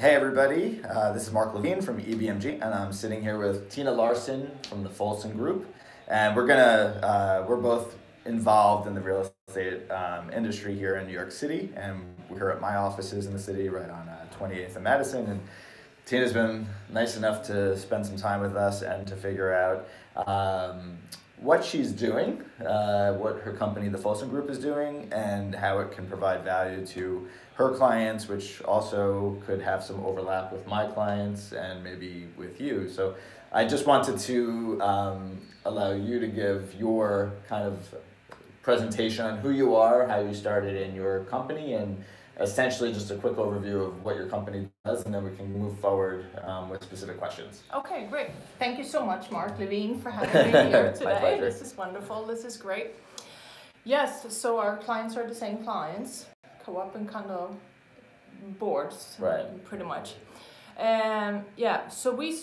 Hey everybody, this is Mark Levine from EBMG, and I'm sitting here with Tina Larsson from the Folson group, and we're both involved in the real estate industry here in New York City, and we're at my offices in the city right on 28th and Madison, and Tina's been nice enough to spend some time with us and to figure out what she's doing, what her company, the Folson Group, is doing, and how it can provide value to her clients, which also could have some overlap with my clients and maybe with you. So I just wanted to allow you to give your kind of presentation on who you are, how you started in your company, and essentially just a quick overview of what your company does, and then we can move forward with specific questions. Okay, great. Thank you so much, Mark Levine, for having me here today. My pleasure. This is wonderful. This is great. Yes, so our clients are the same clients, co-op and condo boards, right? Pretty much. Yeah, so we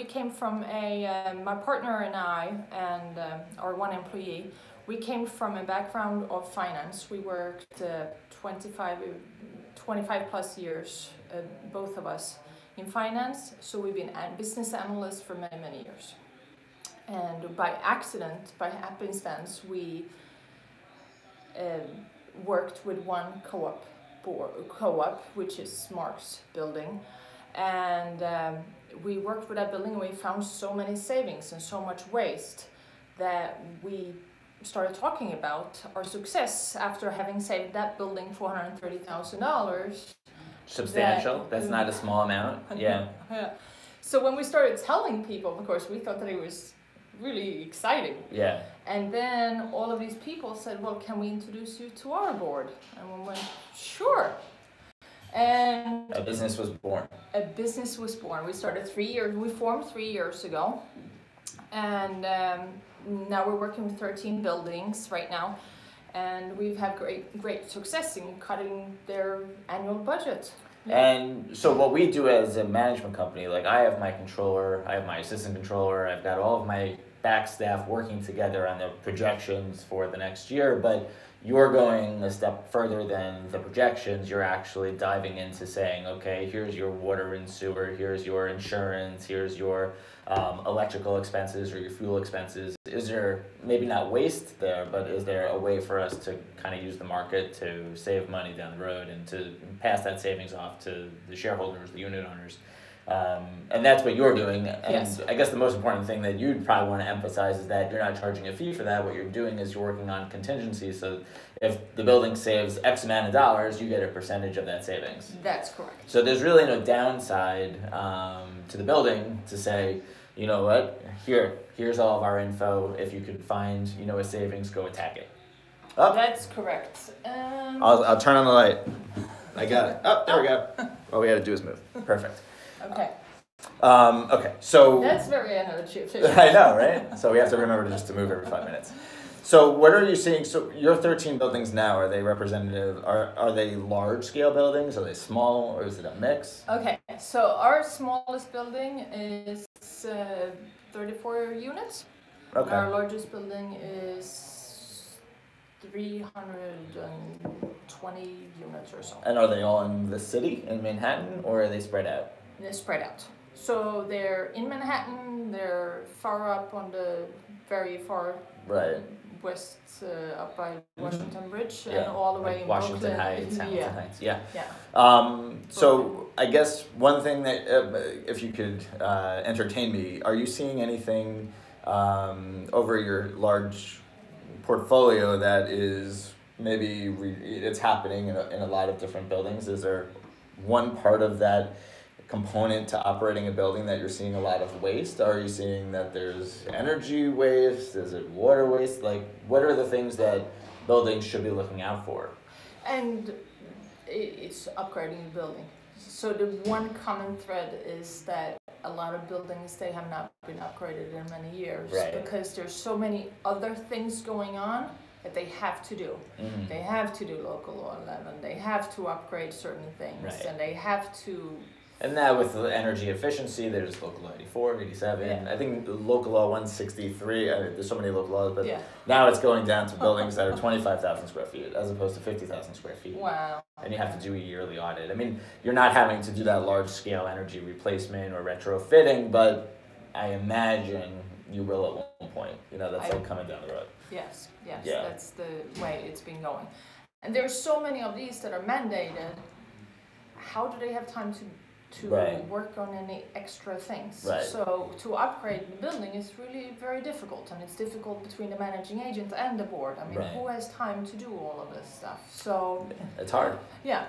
came from my partner and I and our one employee, we came from a background of finance. We worked 25 plus years, both of us, in finance. So we've been business analysts for many, many years. And by accident, by happenstance, we worked with one co-op, which is Mark's building. And we worked with that building and we found so many savings and so much waste that we started talking about our success after having saved that building $430,000. Substantial. That's not a small amount. Yeah. Yeah. So when we started telling people, of course, we thought that it was really exciting. Yeah. And then all of these people said, well, can we introduce you to our board? And we went, sure. And a business was born. A business was born. We formed 3 years ago. And now we're working with 13 buildings right now. And we've had great success in cutting their annual budget. And so what we do as a management company, like I have my controller, I have my assistant controller, I've got all of my back staff working together on the projections for the next year, but you're going a step further than the projections. You're actually diving into saying, okay, here's your water and sewer, here's your insurance, here's your electrical expenses or your fuel expenses. Is there, maybe not waste there, but is there a way for us to kind of use the market to save money down the road and to pass that savings off to the shareholders, the unit owners? And that's what you're doing. And yes. I guess the most important thing that you'd probably want to emphasize is that you're not charging a fee for that. What you're doing is you're working on contingency. So if the building saves X amount of dollars, you get a percentage of that savings. That's correct. So there's really no downside to the building to say, you know what, here's all of our info. If you could find, a savings, go attack it. Oh. That's correct. I'll turn on the light. I got it. Oh, there we go. All we had to do is move. Perfect. Okay. Okay, so that's very energy efficient. I know, right? So we have to remember to move every 5 minutes. So what are you seeing? So your 13 buildings now, are they representative? Are they large scale buildings? Are they small, or is it a mix? Okay, so our smallest building is 34 units. Okay. Our largest building is 320 units or so. And are they all in the city, in Manhattan, or are they spread out? They're spread out. So they're in Manhattan, they're far up on the very far west, up by Washington Bridge, and all the way in Washington Brooklyn. Heights, Hamilton Heights, yeah. So I guess one thing that, if you could entertain me, are you seeing anything over your large portfolio that is maybe it's happening in a lot of different buildings? Is there one part of that component to operating a building that you're seeing a lot of waste? Are you seeing that there's energy waste? Is it water waste? Like, what are the things that buildings should be looking out for? And it's upgrading the building. So the one common thread is that a lot of buildings, they have not been upgraded in many years because there's so many other things going on that they have to do. Mm-hmm. They have to do local law 11, they have to upgrade certain things, and they have to And now with the energy efficiency, there's local law 84, 87. Yeah. I think local law 163. There's so many local laws, but Yeah. now it's going down to buildings that are 25,000 square feet as opposed to 50,000 square feet. Wow. And you have to do a yearly audit. I mean, you're not having to do that large scale energy replacement or retrofitting, but I imagine you will at one point. You know, that's like coming down the road. Yes, yes, Yeah. that's the way it's been going. And there's so many of these that are mandated. How do they have time to Right. work on any extra things? Right. So to upgrade the building is really very difficult, and it's difficult between the managing agent and the board. I mean, Right. who has time to do all of this stuff? So It's hard. yeah,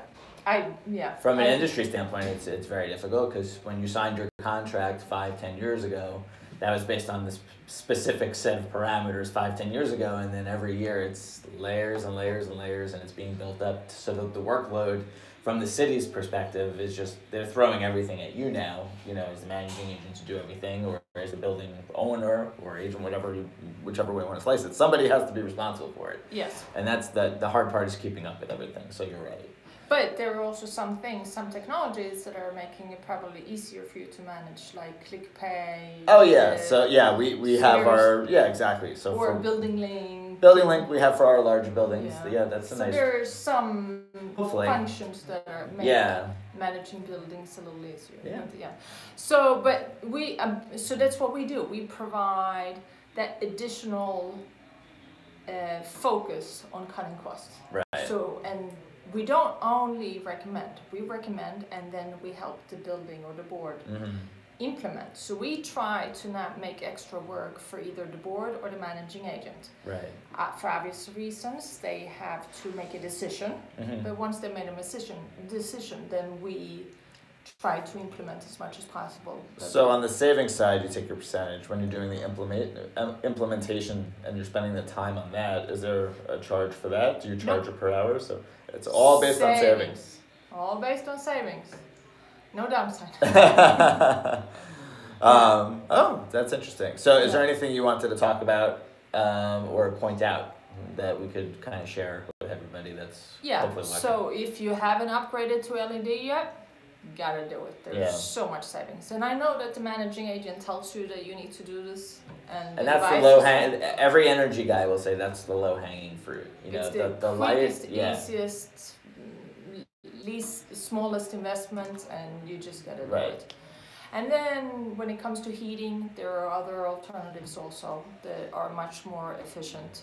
From an industry standpoint, it's very difficult because when you signed your contract 5-10 years ago, that was based on this specific set of parameters 5-10 years ago, and then every year it's layers and layers and layers, and it's being built up so that the workload from the city's perspective is just they're throwing everything at you now, you know, as the managing agent to do everything, or as the building owner or agent, whichever way you want to slice it. Somebody has to be responsible for it. Yes. And that's the hard part is keeping up with everything. So you're right. But there are also some things, some technologies that are making it probably easier for you to manage, like ClickPay. Oh yeah, so yeah, we have our exactly. So or for Building Link. Building Link we have for our larger buildings. Yeah, that's a so nice. there's some Hopefully. functions that are making Yeah. managing buildings a little easier. Yeah. But, yeah. So, but we so that's what we do. We provide that additional focus on cutting costs. Right. So and. We don't only recommend, we recommend and then we help the building or the board implement. So we try to not make extra work for either the board or the managing agent. Right. For obvious reasons, they have to make a decision. But once they made a decision, then we try to implement as much as possible. So on the savings side, you take your percentage. When you're doing the implementation and you're spending the time on that, is there a charge for that? Do you charge it per hour? So it's all based on savings. All based on savings. No downside. Oh, that's interesting. So is there anything you wanted to talk about or point out that we could kind of share with everybody that's hopefully watching? So if you haven't upgraded to LED yet, gotta do it. There's so much savings. And I know that the managing agent tells you that you need to do this. And that's the low hanging. Every energy guy will say that's the low hanging fruit. You know, it's the quickest, lightest, easiest, least smallest investment, and you just gotta do it. And then when it comes to heating, there are other alternatives also that are much more efficient.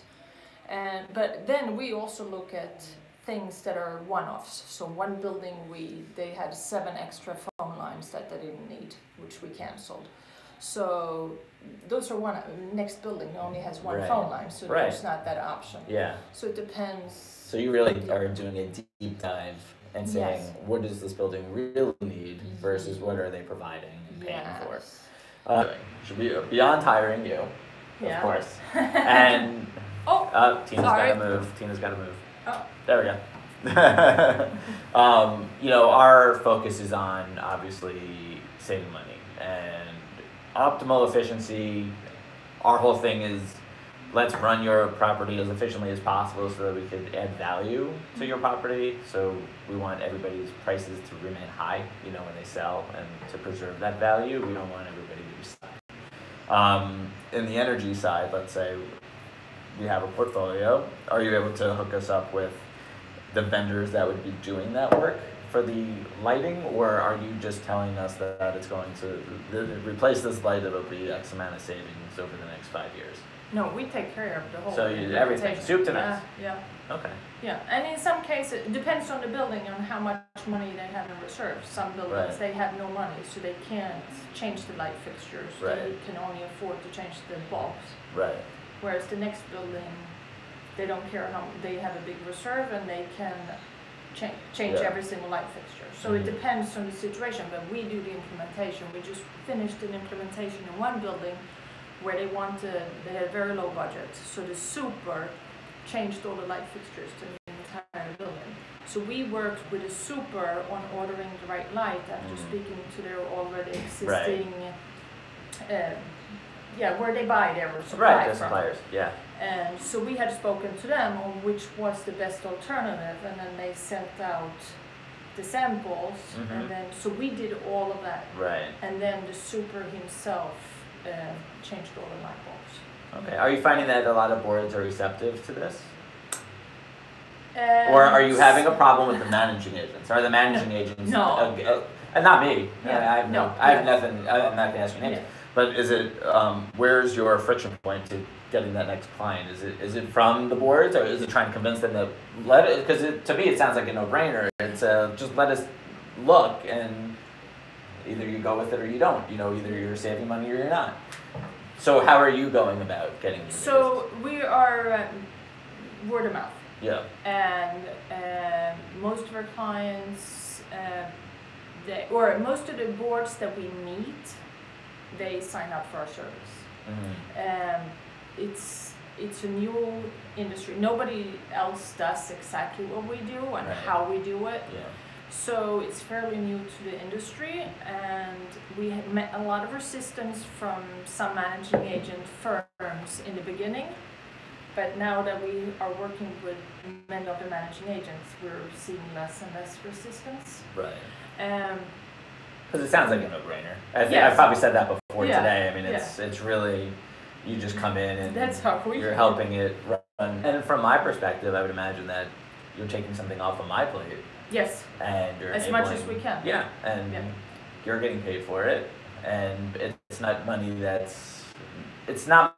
But then we also look at things that are one-offs. So one building, they had 7 extra phone lines that they didn't need, which we canceled. So those are next building only has one phone line, so there's not that option. Yeah. So it depends. So you really are doing a deep dive and saying, what does this building really need versus what are they providing and paying for? Should be beyond hiring you, of course. And Tina's got to move. Tina's got to move. Oh. There we go. You know, our focus is on obviously saving money and optimal efficiency. Our whole thing is let's run your property as efficiently as possible so that we could add value to your property. So we want everybody's prices to remain high, you know, when they sell, and to preserve that value. We don't want everybody to be stuck. In the energy side, let's say we have a portfolio. Are you able to hook us up with the vendors that would be doing that work for the lighting, or are you just telling us that it's going to replace this light, it'll be X amount of savings over the next 5 years? No, we take care of the whole. So everything, soup to nuts. Yeah. Okay. Yeah, and in some cases, it depends on the building on how much money they have in reserve. Some buildings, they have no money, so they can't change the light fixtures. They can only afford to change the bulbs. Right. Whereas the next building, they don't care how they have a big reserve and they can change every single light fixture. So it depends on the situation, but we do the implementation. We just finished an implementation in one building where they had a very low budget. So the super changed all the light fixtures to the entire building. So we worked with a super on ordering the right light after speaking to their already existing, where they buy their supply from. Suppliers, And so we had spoken to them on which was the best alternative, and then they sent out the samples, and then so we did all of that. Right. And then the super himself changed all the light bulbs. Okay. Are you finding that a lot of boards are receptive to this? Or are you having a problem with the managing agents? Are the managing agents? No. Not me. Yeah. I have nothing. I'm not gonna ask your names. Yeah. But is it? Where's your friction point to getting that next client? Is it from the boards, or is it trying to convince them that let it? Because to me, it sounds like a no-brainer. It's just let us look, and either you go with it or you don't. Either you're saving money or you're not. So how are you going about getting? So we are word of mouth. Yeah. And most of our clients, most of the boards that we meet, they sign up for our service. It's a new industry. Nobody else does exactly what we do and how we do it. Yeah. So it's fairly new to the industry, and we had met a lot of resistance from some managing agent firms in the beginning. But now that we are working with many of the managing agents, we're seeing less and less resistance. Right. Because it sounds like a no-brainer. Yes. I've probably said that before today. I mean, it's really, you just come in and that's how you're helping it run. And from my perspective, I would imagine that you're taking something off of my plate. Yes. And you're as much as we can. Yeah, and you're getting paid for it, and it's not money it's not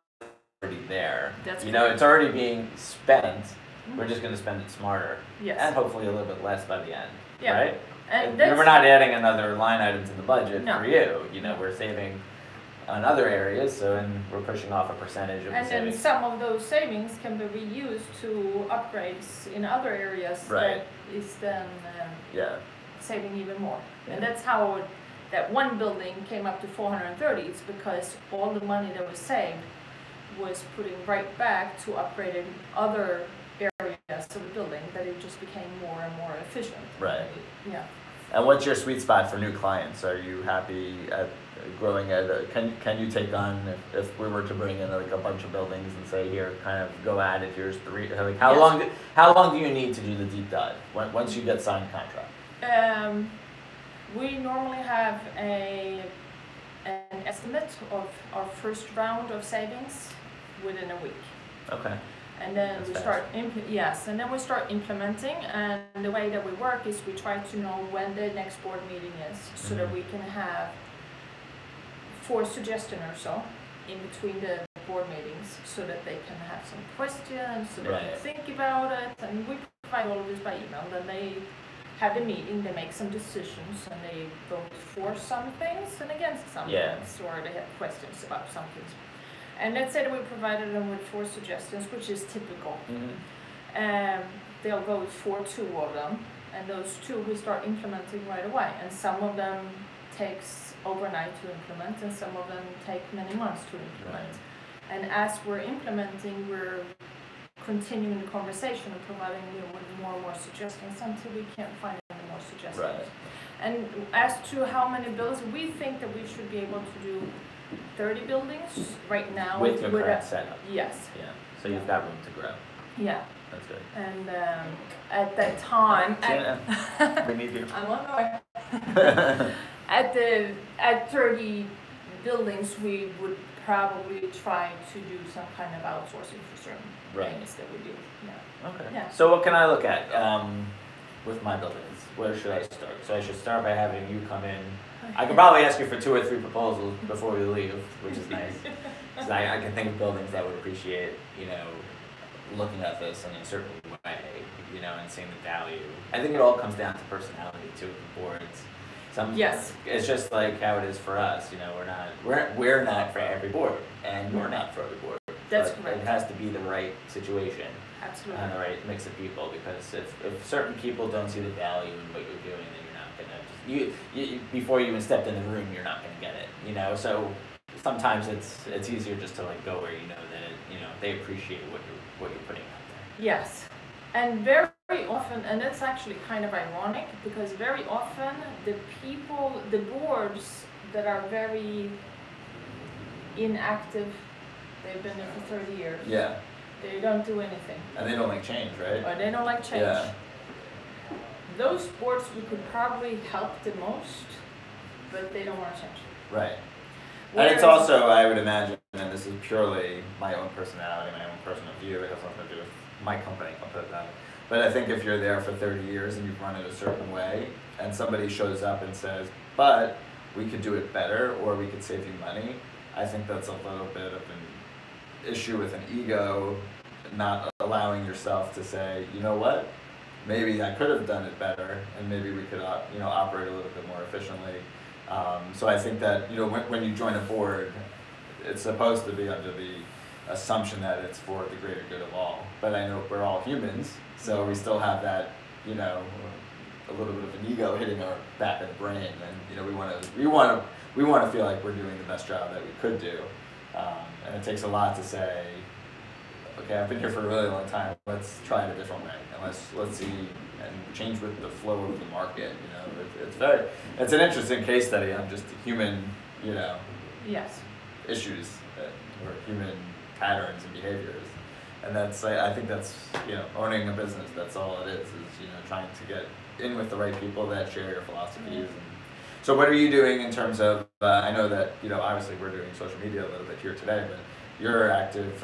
already there. That's it's already being spent. We're just going to spend it smarter. Yes. And hopefully a little bit less by the end. Yeah. Right? And we're not adding another line item to the budget No. for you. We're saving on other areas, and we're pushing off a percentage of the savings. And then some of those savings can be reused to upgrades in other areas that is then saving even more. Yeah. And that's how that one building came up to 430. It's because all the money that was saved was putting right back to upgrading other areas of the building, that it just became more and more efficient. Right. Yeah. And what's your sweet spot for new clients? Are you happy at growing at can you take on, if we were to bring in like a bunch of buildings and say, here, kind of go at it, here's 3, like how long do you need to do the deep dive once you get signed contract? We normally have an estimate of our first round of savings within a week. Okay. And then That's we fast. start implementing, and the way that we work is we try to know when the next board meeting is, so that we can have 4 suggestions or so in between the board meetings, so that they can have some questions, so they can think about it, and we provide all of this by email. Then they have the meeting, they make some decisions, and they vote for some things and against some things, or they have questions about some things. And let's say that we provided them with 4 suggestions, which is typical. They'll vote for 2 of them, and those 2 we start implementing right away. And some of them takes overnight to implement, and some of them take many months to implement. And as we're implementing, we're continuing the conversation and providing you with more and more suggestions until we can't find any more suggestions. Right. And as to how many buildings, we think that we should be able to do 30 buildings right now. With your current setup? Yes. Yeah, so you've got room to grow. Yeah. That's good. And at that time... we need you. I'm on my way. At 30 buildings, we would probably try to do some kind of outsourcing for certain things that we do. Yeah. Okay. Yeah. So what can I look at with my buildings? Where should I start? So I should start by having you come in. I could probably ask you for 2 or 3 proposals before we leave, which is nice. Because I can think of buildings that would appreciate, looking at this in a certain way, and seeing the value. I think it all comes down to personality too, with the boards. Yes. It's just like how it is for us. We're not for every board, and you're not for every board. That's but correct. It has to be the right situation. Absolutely. And the right mix of people, because if certain people don't see the value in what you're doing, then you're not gonna you before you even stepped in the room, you're not gonna get it. So sometimes it's easier just to like go where you know that they appreciate what you're putting out there. Yes, and very often, and it's actually kind of ironic, because very often the boards that are very inactive, they've been there for 30 years. Yeah. They don't do anything. And they don't like change, right? Or they don't like change. Yeah. those boards we could probably help the most, but they don't want to change. Right. And it's also, I would imagine, and this is purely my own personality, my own personal view, it has nothing to do with my company, I'll put it that way. But I think if you're there for 30 years and you've run it a certain way, and somebody shows up and says, but we could do it better, or we could save you money, I think that's a little bit of an issue with an ego, not allowing yourself to say, you know what, maybe I could have done it better, and maybe we could operate a little bit more efficiently. So I think that when you join a board, it's supposed to be under the assumption that it's for the greater good of all. But I know we're all humans, so we still have that, a little bit of an ego hitting our back of the brain, and we want to feel like we're doing the best job that we could do. And it takes a lot to say, okay, I've been here for a really long time. Let's try it a different way, and let's see and change with the flow of the market. It's an interesting case study on just human, yes, issues or human patterns and behaviors, and I think that's owning a business. That's all it is trying to get in with the right people that share your philosophies. And so, what are you doing in terms of? I know that obviously we're doing social media a little bit here today, but you're active.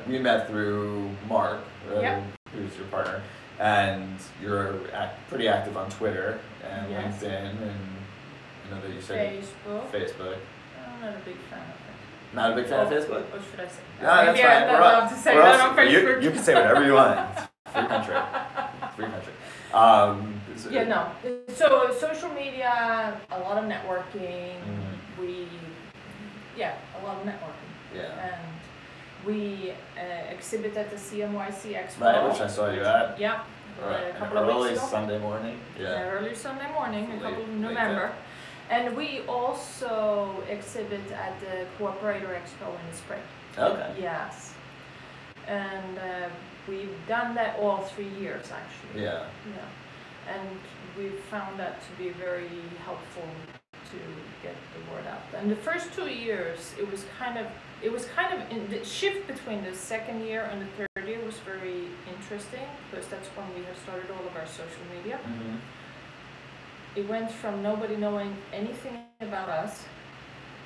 We met through Mark, who's your partner, and you're pretty active on Twitter and LinkedIn, and that you said Facebook. I'm not a big fan of it. Not a big fan of Facebook? What should I say? No, that's fine. I'm not allowed to say that on Facebook. You can say whatever you want. It's free country. It's free country. So social media, a lot of networking. A lot of networking. Yeah. And we exhibit at the CNYC Expo. Right, which I saw you at. Yeah. Right. A couple of weeks ago. Sunday morning. Yeah. Early Sunday morning, a couple of November. And we also exhibit at the Cooperator Expo in the spring. Okay. Yes. And we've done that all 3 years, actually. Yeah. Yeah. And we found that to be very helpful to get the word out. And the first 2 years, it was kind of in the shift between the second year and the third year was very interesting, because that's when we have started all of our social media. Mm-hmm. It went from nobody knowing anything about us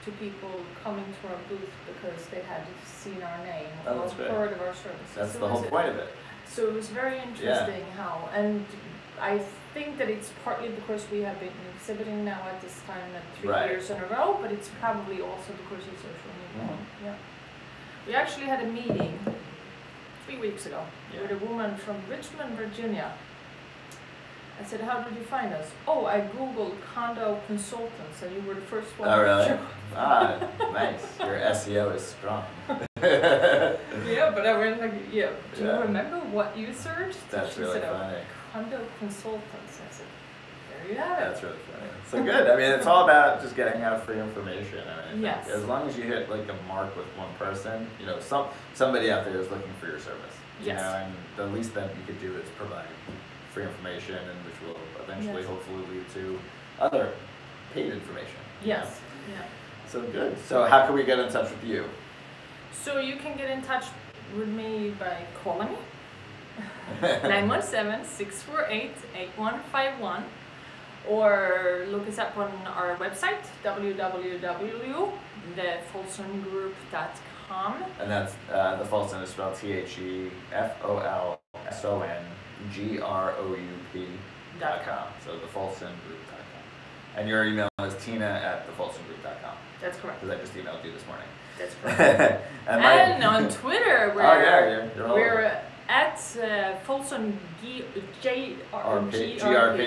to people coming to our booth because they had seen our name or heard of our services. That's the whole point of it. So it was very interesting how, and I think that it's partly because we have been exhibiting now at this time at 3 years in a row, but it's probably also because of social media. Mm-hmm. Yeah. We actually had a meeting 3 weeks ago with a woman from Richmond, Virginia. I said, how did you find us? Oh, I Googled condo consultants, and you were the first one. Oh, really? Nice. Your SEO is strong. Yeah, but I went like, do you remember what you searched? That's really funny. Condo consultants. I said, there you have it. That's really funny. So good. I mean, it's all about just getting out free information. I mean, yes. As long as you hit like a mark with one person, somebody out there is looking for your service. Yes. And the least that you could do is provide free information, and which will eventually hopefully lead to other paid information. Yes. Yeah. So good. So how can we get in touch with you? So you can get in touch with me by calling me 917-648-8151, or look us up on our website www.thefolsongroup.com. And that's the Folson is spelled TheFolsongroup.com. So thefolsongroup.com. And your email is tina@thefolsongroup.com. That's correct. Because I just emailed you this morning. That's correct. and on Twitter, we're at Folson GRP.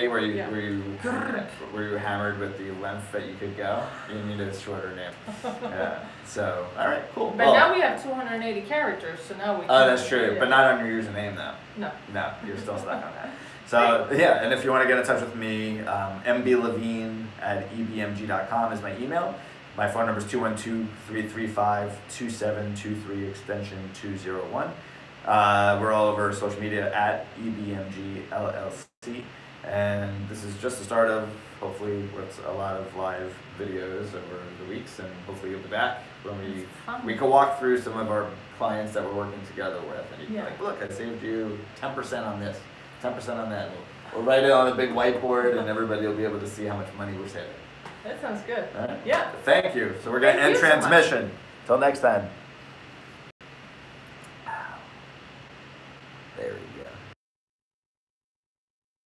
Were you hammered with the length that you could go? You need a shorter name. Yeah. So, all right, cool. But now we have 280 characters, so now we. Oh, that's true. But not on your username, though. No, you're still stuck on that. So yeah, and if you want to get in touch with me, mblevine@ebmg.com is my email. My phone number is 212-335-2723 extension 201. We're all over social media at EBMG LLC, and this is just the start of hopefully what's a lot of live videos over the weeks, and hopefully you'll be back when we can walk through some of our clients that we're working together with, and you can be like, look, I saved you 10% on this, 10% on that. We'll write it on a big whiteboard, and everybody will be able to see how much money we're saving. That sounds good. All right. Yeah. Thank you. So we're going to Thank end you so much. transmission. Till next time.